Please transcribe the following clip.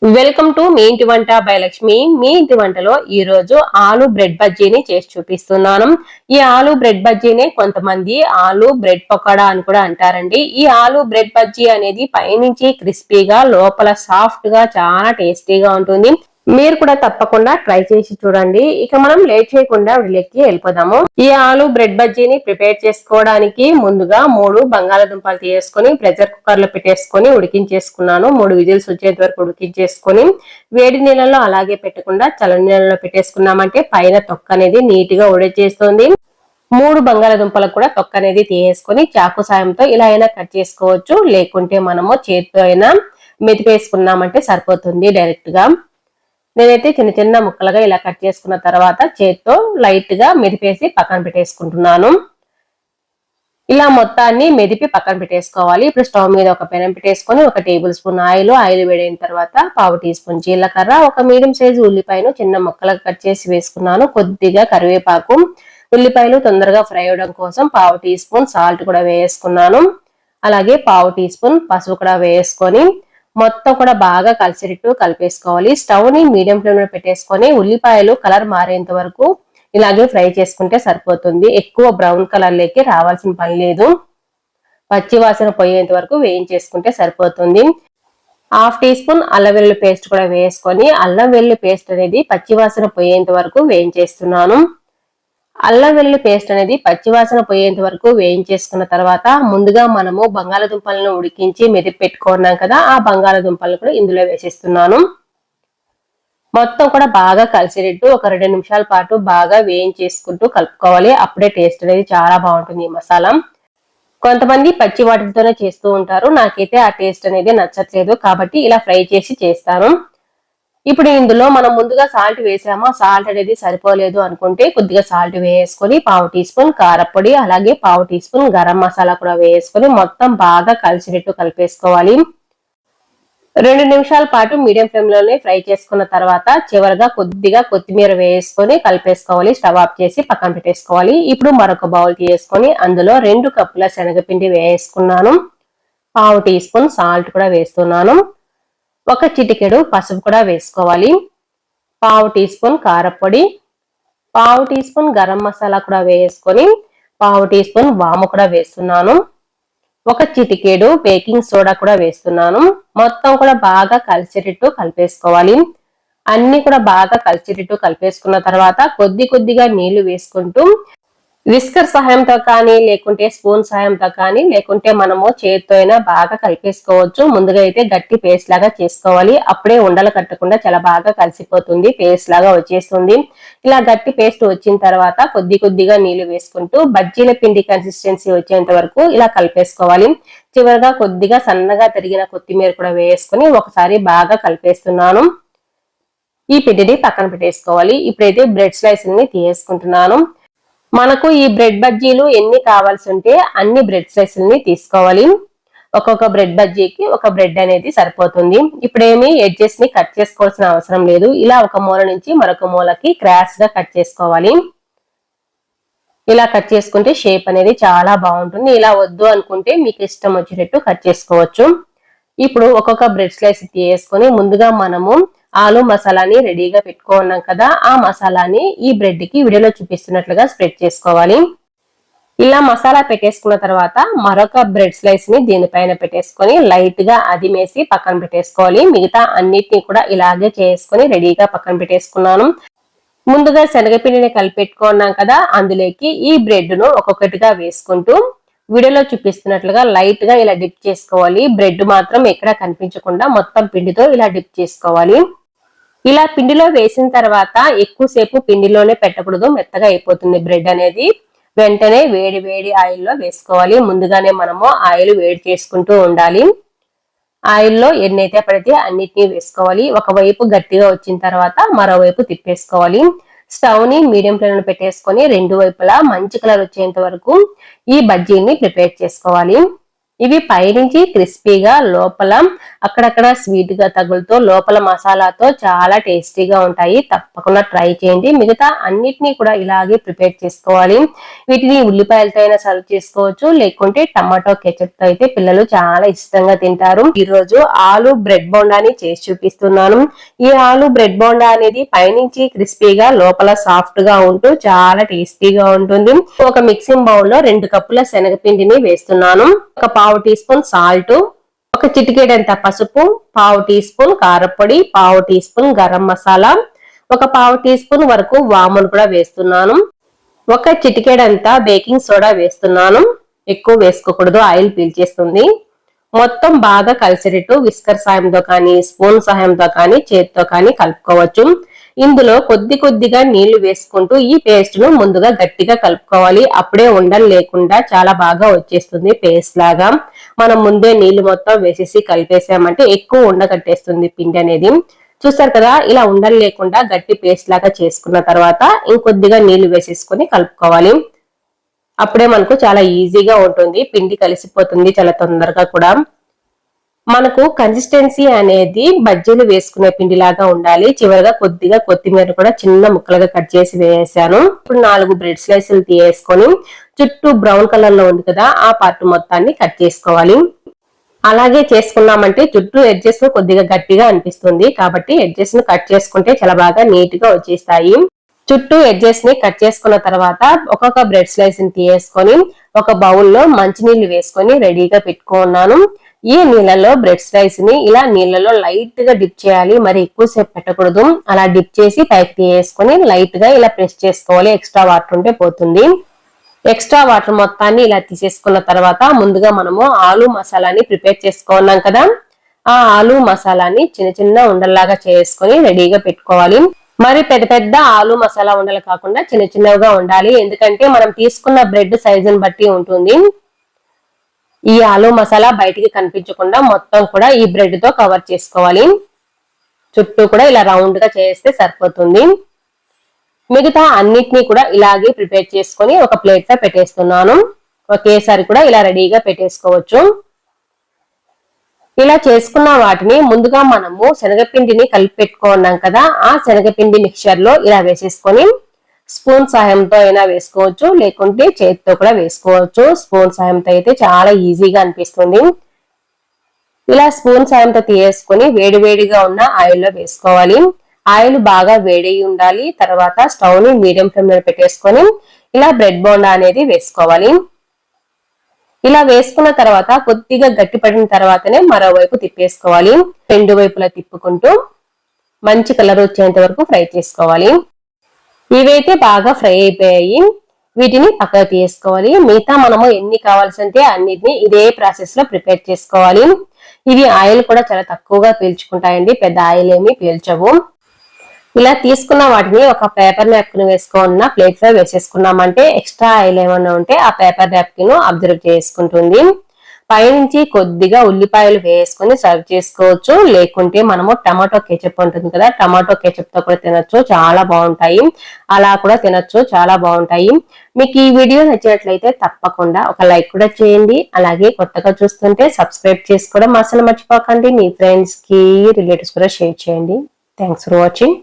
Welcome to me ఇంటి వంట by Lakshmi. మీ ఇంటి వంటలో ఈ రోజు ఆలు బ్రెడ్ బజ్జీని చేసి చూపిస్తున్నాను. ఈ ఆలు బ్రెడ్ బజ్జీని కొంతమంది ఆలు బ్రెడ్ పకోడా అని కూడా అంటారండి. ఈ ఆలు బ్రెడ్ బజ్జీ అనేది పైనుంచి క్రిస్పీగా లోపల సాఫ్ట్ గా చాలా టేస్టీగా ఉంటుంది. మీరు కూడా తప్పకుండా ట్రై చేసి చూడండి. ఇక మనం లేట్ చేయకుండా వీళ్ళకి వెళ్ళిపోదాము. ఈ ఆలు బ్రెడ్ బజ్జీని ప్రిపేర్ చేసుకోవడానికి ముందుగా 3 బంగాళాదుంపలు తీసుకొని ప్రెషర్ కుక్కర్ లో పెట్టేసుకొని ఉడికించేసుకున్నాను. 3 విజిల్స్ వచ్చేంత వరకు ఉడికించేసుకొని వేడి నీళ్ళలో అలాగే పెట్టకుండా చల్లని నీళ్ళలో పెట్టేసుకున్నామంటే పైన తొక్క అనేది నీట్ గా ఉడిచేస్తుంది. 3 బంగాళాదుంపలకు కూడా తొక్క అనేది తీసేసుకొని చాకు సాయంతో ఇలా అయినా కట్ చేసుకోవచ్చు, లేకుంటే మనము చేతితో అయినా మెతిపేసుకున్నామంటే సరిపోతుంది డైరెక్ట్ గా. నేనైతే చిన్న చిన్న ముక్కలుగా ఇలా కట్ చేసుకున్న తర్వాత చేత్తో లైట్ గా మెదిపేసి పక్కన పెట్టేసుకుంటున్నాను. ఇలా మొత్తాన్ని మెదిపి పక్కన పెట్టేసుకోవాలి. ఇప్పుడు స్టవ్ మీద ఒక పెనం పెట్టేసుకొని 1 టేబుల్ స్పూన్ ఆయిల్ వేడైన తర్వాత 1/2 టీ స్పూన్ జీలకర్ర, ఒక మీడియం సైజు ఉల్లిపాయను చిన్న ముక్కలుగా కట్ చేసి వేసుకున్నాను. కొద్దిగా కరివేపాకు, ఉల్లిపాయలు తొందరగా ఫ్రై అవడం కోసం 1/2 టీ స్పూన్ సాల్ట్ కూడా వేసుకున్నాను. అలాగే 1/2 టీ స్పూన్ పసుపు కూడా వేసుకొని మొత్తం కూడా బాగా కలిసేటట్టు కలిపేసుకోవాలి. స్టవ్ ని మీడియం ఫ్లేమ్ లో పెట్టేసుకొని ఉల్లిపాయలు కలర్ మారేంత వరకు ఇలాగే ఫ్రై చేసుకుంటే సరిపోతుంది. ఎక్కువ బ్రౌన్ కలర్ లోకి రావాల్సిన పని లేదు. పచ్చి వాసన పోయేంత వరకు వేయించేసుకుంటే సరిపోతుంది. 1/2 టీ స్పూన్ అల్లం వెల్లుల్లి పేస్ట్ కూడా వేసుకొని అల్లం వెల్లుల్లి పేస్ట్ అనేది పచ్చి వాసన పోయేంత వరకు వేయించేస్తున్నాను. అల్లం వెల్లుల్లి పేస్ట్ అనేది పచ్చివాసన పోయేంత వరకు వేయించేసుకున్న తర్వాత ముందుగా మనము బంగాళాదుంపలను ఉడికించి మెదిపి పెట్టుకున్నాం కదా, ఆ బంగాళాదుంపలను కూడా ఇందులో వేసేస్తున్నాను. మొత్తం కూడా బాగా కలిసేటట్టు ఒక 2 నిమిషాల పాటు బాగా వేయించేసుకుంటూ కలుపుకోవాలి. అప్పుడే టేస్ట్ అనేది చాలా బాగుంటుంది ఈ మసాలా. కొంతమంది పచ్చి వాటితోనే చేస్తూ ఉంటారు, నాకైతే ఆ టేస్ట్ అనేది నచ్చట్లేదు కాబట్టి ఇలా ఫ్రై చేసి చేస్తాను. ఇప్పుడు ఇందులో మనం ముందుగా సాల్ట్ వేసామో సాల్ట్ అనేది సరిపోలేదు అనుకుంటే కొద్దిగా సాల్ట్ వేసుకొని 1/2 టీ స్పూన్ కారపొడి, అలాగే 1/2 టీ స్పూన్ గరం మసాలా కూడా వేసుకొని మొత్తం బాగా కలిసినట్టు కలిపేసుకోవాలి. 2 నిమిషాల పాటు మీడియం ఫ్లేమ్ లోనే ఫ్రై చేసుకున్న తర్వాత చివరిగా కొద్దిగా కొత్తిమీర వేసుకొని కలిపేసుకోవాలి. స్టవ్ ఆఫ్ చేసి పక్కన పెట్టేసుకోవాలి. ఇప్పుడు మరొక బౌల్ తీసుకొని అందులో 2 కప్పుల శనగపిండి వేసుకున్నాను. 1/2 టీ స్పూన్ సాల్ట్ కూడా వేస్తున్నాను. ఒక చిటికెడు పసుపు కూడా వేసుకోవాలి. 1/2 టీ స్పూన్ కారపొడి, 1/2 టీ స్పూన్ గరం మసాలా కూడా వేసుకొని 1/2 టీ స్పూన్ వాము కూడా వేస్తున్నాను. ఒక చిటికెడు బేకింగ్ సోడా కూడా వేస్తున్నాను. మొత్తం కూడా బాగా కలిసేటట్టు కలిపేసుకోవాలి. అన్ని కూడా బాగా కలిసేటట్టు కలిపేసుకున్న తర్వాత కొద్దిగా నీళ్లు వేసుకుంటూ విస్కర్ సహాయంతో కానీ లేకుంటే స్పూన్ సహాయంతో కానీ లేకుంటే మనము చేతితో అయినా బాగా కలిపేసుకోవచ్చు. ముందుగా అయితే గట్టి పేస్ట్ లాగా చేసుకోవాలి. అప్పుడే ఉండలు కట్టకుండా చాలా బాగా కలిసిపోతుంది, పేస్ట్ లాగా వచ్చేస్తుంది. ఇలా గట్టి పేస్ట్ వచ్చిన తర్వాత కొద్దిగా నీళ్లు వేసుకుంటూ బజ్జీల పిండి కన్సిస్టెన్సీ వచ్చేంత వరకు ఇలా కలిపేసుకోవాలి. చివరిగా కొద్దిగా సన్నగా తరిగిన కొత్తిమీర కూడా వేసుకొని ఒకసారి బాగా కలిపేస్తున్నాను. ఈ పిండిని పక్కన పెట్టేసుకోవాలి. ఇప్పుడైతే బ్రెడ్ స్లైస్ ని తీసుకుంటున్నాను. మనకు ఈ బ్రెడ్ బజ్జీలు ఎన్ని కావాల్సి ఉంటే అన్ని బ్రెడ్ స్లైస్ని తీసుకోవాలి. ఒక్కొక్క బ్రెడ్ బజ్జీకి ఒక బ్రెడ్ అనేది సరిపోతుంది. ఇప్పుడేమి ఎడ్జెస్ ని కట్ చేసుకోవాల్సిన అవసరం లేదు. ఇలా ఒక మూల నుంచి మరొక మూలకి క్రాస్ గా కట్ చేసుకోవాలి. ఇలా కట్ చేసుకుంటే షేప్ అనేది చాలా బాగుంటుంది. ఇలా వద్దు అనుకుంటే మీకు ఇష్టం వచ్చేటట్టు కట్ చేసుకోవచ్చు. ఇప్పుడు ఒక్కొక్క బ్రెడ్ స్లైస్ తీసుకొని ముందుగా మనము ఆలు మసాలాని రెడీగా పెట్టుకున్నాం కదా, ఆ మసాలాని ఈ బ్రెడ్ కి వీడియోలో చూపిస్తున్నట్లుగా స్ప్రెడ్ చేసుకోవాలి. ఇలా మసాలా పెట్టేసుకున్న తర్వాత మరొక బ్రెడ్ స్లైస్ ని దీనిపైన పెట్టేసుకొని లైట్ గా అదిమేసి పక్కన పెట్టేసుకోవాలి. మిగతా అన్నిటిని కూడా ఇలాగే చేసుకొని రెడీగా పక్కన పెట్టేసుకున్నాను. ముందుగా శనగపిండిని కలిపెట్టుకున్నాం కదా, అందులోకి ఈ బ్రెడ్ ను ఒక్కొక్కటిగా వేసుకుంటూ వీడియోలో చూపిస్తున్నట్లుగా లైట్ గా ఇలా డిప్ చేసుకోవాలి. బ్రెడ్ మాత్రం ఎక్కడ కనిపించకుండా మొత్తం పిండితో ఇలా డిప్ చేసుకోవాలి. ఇలా పిండిలో వేసిన తర్వాత ఎక్కువసేపు పిండిలోనే పెట్టకూడదు, మెత్తగా అయిపోతుంది బ్రెడ్ అనేది. వెంటనే వేడి ఆయిల్లో వేసుకోవాలి. ముందుగానే మనము ఆయిల్ వేడి చేసుకుంటూ ఉండాలి. ఆయిల్లో ఎన్నైతే పడితే అన్నిటినీ వేసుకోవాలి. ఒకవైపు గట్టిగా వచ్చిన తర్వాత మరోవైపు తిప్పేసుకోవాలి. స్టవ్ ని మీడియం ఫ్లేమ్ లో పెట్టేసుకొని 2 వైపులా మంచి కలర్ వచ్చేంత వరకు ఈ బజ్జీని ప్రిపేర్ చేసుకోవాలి. ఇవి పైనుంచి క్రిస్పీగా లోపల అక్కడక్కడ స్వీట్ గా తగులుతూ లోపల మసాలాతో చాలా టేస్టీగా ఉంటాయి. తప్పకుండా ట్రై చేయండి. మిగతా అన్నిటినీ కూడా ఇలాగే ప్రిపేర్ చేసుకోవాలి. వీటిని ఉల్లిపాయలతో అయినా సర్వ్ చేసుకోవచ్చు, లేకుంటే టమాటో కెచప్ తో అయితే పిల్లలు చాలా ఇష్టంగా తింటారు. ఈ రోజు ఆలు బ్రెడ్ బోండాని చేసి చూపిస్తున్నాను. ఈ ఆలు బ్రెడ్ బోండా అనేది పైనుంచి క్రిస్పీగా లోపల సాఫ్ట్ గా ఉంటూ చాలా టేస్టీగా ఉంటుంది. ఒక మిక్సింగ్ బౌల్ లో 2 కప్పుల శనగపిండిని వేస్తున్నాను. ఒక పావు టీ స్పూన్ సాల్ట్, ఒక చిటికెడంత పసుపు, పావు టీ స్పూన్ కారపొడి, పావు టీ స్పూన్ గరం మసాలా, ఒక పావు టీ స్పూన్ వరకు వామును కూడా వేస్తున్నాను. ఒక చిటికెడంతా బేకింగ్ సోడా వేస్తున్నాను. ఎక్కువ వేసుకోకూడదు, ఆయిల్ పీల్చేస్తుంది. మొత్తం బాగా కలిసేటట్టు విస్కర్ సాయంతో కానీ స్పూన్ సహాయంతో కానీ చేతితో కానీ కలుపుకోవచ్చు. ఇందులో కొద్దిగా నీళ్లు వేసుకుంటూ ఈ పేస్ట్ ను ముందుగా గట్టిగా కలుపుకోవాలి. అప్పుడే ఉండలు లేకుండా చాలా బాగా వచ్చేస్తుంది పేస్ట్ లాగా. మనం ముందే నీళ్లు మొత్తం వేసేసి కలిపేసామంటే ఎక్కువ ఉండకట్టేస్తుంది పిండి అనేది. చూసారు కదా, ఇలా ఉండలు లేకుండా గట్టి పేస్ట్ లాగా చేసుకున్న తర్వాత ఇంకొద్దిగా నీళ్లు వేసేసుకొని కలుపుకోవాలి. అప్పుడే మనకు చాలా ఈజీగా ఉంటుంది, పిండి కలిసిపోతుంది చాలా తొందరగా కూడా. మనకు కన్సిస్టెన్సీ అనేది బజ్జీలు వేసుకునే పిండి లాగా ఉండాలి. చివరిగా కొద్దిగా కొత్తిమీర కూడా చిన్న ముక్కలుగా కట్ చేసి వేసాను. ఇప్పుడు 4 బ్రెడ్ స్లైసులు తీసుకొని చుట్టూ బ్రౌన్ కలర్ లో ఉంది కదా, ఆ పార్ట్ మొత్తాన్ని కట్ చేసుకోవాలి. అలాగే చేసుకున్నామంటే చుట్టూ ఎడ్జెస్ కొద్దిగా గట్టిగా అనిపిస్తుంది, కాబట్టి ఎడ్జెస్ ను కట్ చేసుకుంటే చాలా బాగా నీట్ గా వచ్చేస్తాయి. చుట్టూ ఎడ్జెస్ ని కట్ చేసుకున్న తర్వాత ఒక్కొక్క బ్రెడ్ స్లైస్ ని తీసుకొని ఒక బౌల్లో మంచినీళ్ళు వేసుకొని రెడీగా పెట్టుకున్నాను. ఈ నీళ్ళలో బ్రెడ్ స్లైస్ ని ఇలా నీళ్ళలో లైట్ గా డిప్ చేయాలి, మరి ఎక్కువసేపు పెట్టకూడదు. అలా డిప్ చేసి పైకి తీసుకొని లైట్ గా ఇలా ప్రెస్ చేసుకోవాలి, ఎక్స్ట్రా వాటర్ ఉంటే పోతుంది. ఎక్స్ట్రా వాటర్ మొత్తాన్ని ఇలా తీసేసుకున్న తర్వాత ముందుగా మనము ఆలు మసాలాని ప్రిపేర్ చేసుకున్నాం కదా, ఆ ఆలు మసాలాని చిన్న ఉండల్లాగా చేసుకొని రెడీగా పెట్టుకోవాలి. మరి పెద్ద ఆలు మసాలా ఉండలు కాకుండా చిన్నగా ఉండాలి, ఎందుకంటే మనం తీసుకున్న బ్రెడ్ సైజుని బట్టి ఉంటుంది. ఈ ఆలు మసాలా బయటికి కనిపించకుండా మొత్తం కూడా ఈ బ్రెడ్ తో కవర్ చేసుకోవాలి. చుట్టూ కూడా ఇలా రౌండ్ గా చేస్తే సరిపోతుంది. మిగతా అన్నిటినీ కూడా ఇలాగే ప్రిపేర్ చేసుకొని ఒక ప్లేట్ లో పెట్టేస్తున్నాను. ఒకేసారి కూడా ఇలా రెడీగా పెట్టేసుకోవచ్చు. ఇలా చేసుకున్న వాటిని ముందుగా మనము శనగపిండిని కలిపి పెట్టుకున్నాం కదా, ఆ శనగపిండి మిక్చర్ లో ఇలా వేసేసుకొని స్పూన్ సహాయంతో అయినా వేసుకోవచ్చు, లేకుంటే చేతితో కూడా వేసుకోవచ్చు. స్పూన్ సహాయంతో అయితే చాలా ఈజీగా అనిపిస్తుంది. ఇలా స్పూన్ సహాయంతో తీసుకొని వేడిగా ఉన్న ఆయిల్ లో వేసుకోవాలి. ఆయిల్ బాగా వేడి ఉండాలి. తర్వాత స్టవ్ ని మీడియం ఫ్లేమ్ లో పెట్టేసుకొని ఇలా బ్రెడ్ బోండా అనేది వేసుకోవాలి. ఇలా వేసుకున్న తర్వాత కొద్దిగా గట్టి పడిన తర్వాతనే మరోవైపు తిప్పేసుకోవాలి. 2 వైపులా తిప్పుకుంటూ మంచి కలర్ వచ్చేంత వరకు ఫ్రై చేసుకోవాలి. ఇవైతే బాగా ఫ్రై అయిపోయాయి, వీటిని పక్కకు తీసుకోవాలి. మిగతా మనము ఎన్ని కావాల్సింటే అన్నిటిని ఇదే ప్రాసెస్ లో ప్రిపేర్ చేసుకోవాలి. ఇవి ఆయిల్ కూడా చాలా తక్కువగా పీల్చుకుంటాయండి, పెద్ద ఆయిల్ ఏమి పీల్చవు. ఇలా తీసుకున్న వాటిని ఒక పేపర్ నాప్కిన్ వేసుకున్న ప్లేట్ లో వేసేసుకున్నామంటే ఎక్స్ట్రా ఆయిల్ ఏమన్నా ఉంటే ఆ పేపర్ నాప్కిన్ అబ్జర్వ్ చేసుకుంటుంది. పైనుంచి కొద్దిగా ఉల్లిపాయలు వేసుకొని సర్వ్ చేసుకోవచ్చు, లేకుంటే మనము టమాటో కెచప్ ఉంటుంది కదా, టమాటో కెచప్ తో కూడా తినొచ్చు, చాలా బాగుంటాయి. అలా కూడా తినొచ్చు, చాలా బాగుంటాయి. మీకు ఈ వీడియో నచ్చినట్లయితే తప్పకుండా ఒక లైక్ కూడా చేయండి. అలాగే కొత్తగా చూస్తుంటే సబ్స్క్రైబ్ చేసుకోవడం అసలు మర్చిపోకండి. మీ ఫ్రెండ్స్ కి రిలేటివ్స్ కూడా షేర్ చేయండి. Thanks for watching.